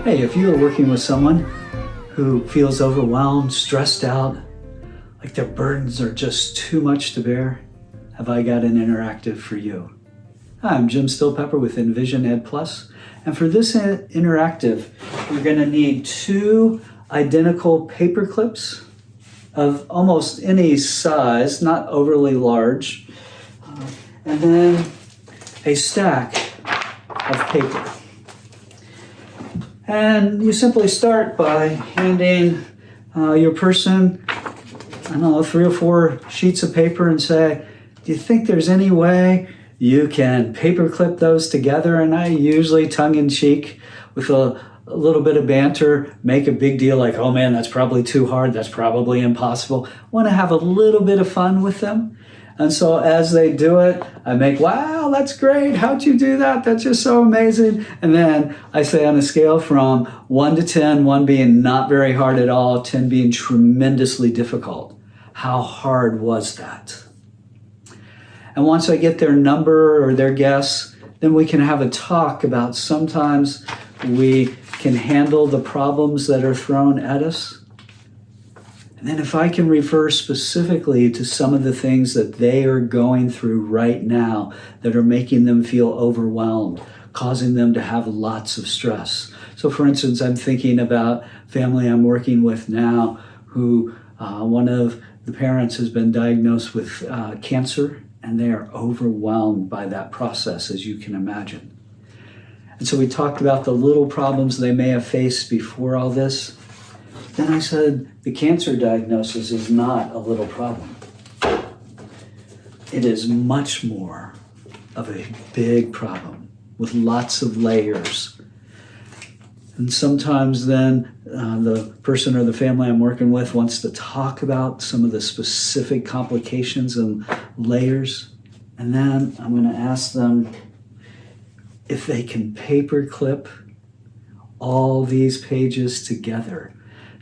Hey, if you are working with someone who feels overwhelmed, stressed out, like their burdens are just too much to bear, have I got an interactive for you. Hi, I'm Jim Stillpepper with Envision Ed Plus, and for this interactive, you're going to need 2 identical paper clips of almost any size, not overly large, and then a stack of paper. And you simply start by handing your person, 3 or 4 sheets of paper and say, do you think there's any way you can paper clip those together? And I usually, tongue-in-cheek, with a little bit of banter, make a big deal like, oh man, that's probably too hard, that's probably impossible. Want to have a little bit of fun with them. And so as they do it, I make, wow, that's great. How'd you do that? That's just so amazing. And then I say on a scale from 1 to 10, 1 being not very hard at all, 10 being tremendously difficult. How hard was that? And once I get their number or their guess, then we can have a talk about sometimes we can handle the problems that are thrown at us. And then if I can refer specifically to some of the things that they are going through right now that are making them feel overwhelmed, causing them to have lots of stress. So for instance, I'm thinking about family I'm working with now who one of the parents has been diagnosed with cancer, and they are overwhelmed by that process, as you can imagine. And so we talked about the little problems they may have faced before all this. Then I said, the cancer diagnosis is not a little problem. It is much more of a big problem with lots of layers. And sometimes then the person or the family I'm working with wants to talk about some of the specific complications and layers. And then I'm going to ask them if they can paper clip all these pages together.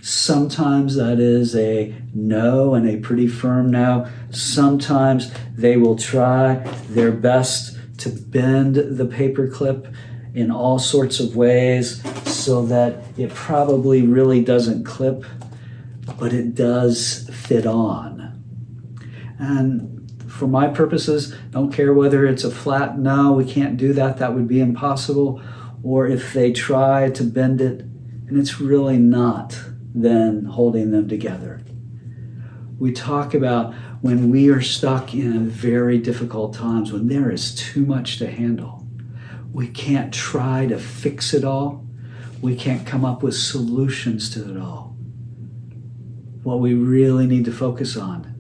Sometimes that is a no, and a pretty firm no. Sometimes they will try their best to bend the paper clip in all sorts of ways so that it probably really doesn't clip, but it does fit on. And for my purposes, don't care whether it's a flat no, we can't do that, that would be impossible, or if they try to bend it and it's really not, then holding them together. We talk about when we are stuck in very difficult times, when there is too much to handle. We can't try to fix it all. We can't come up with solutions to it all. What we really need to focus on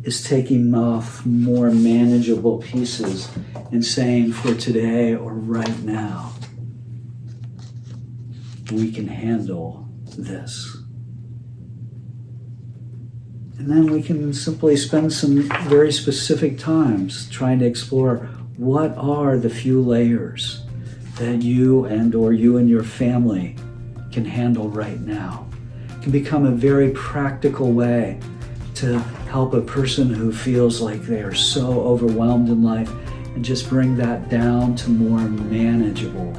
is taking off more manageable pieces and saying, for today or right now, we can handle this. And then we can simply spend some very specific times trying to explore what are the few layers that you and your family can handle right now. It can become a very practical way to help a person who feels like they are so overwhelmed in life and just bring that down to more manageable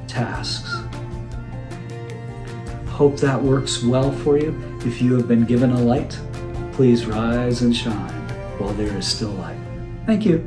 tasks. Hope that works well for you. If you have been given a light, please rise and shine while there is still light. Thank you.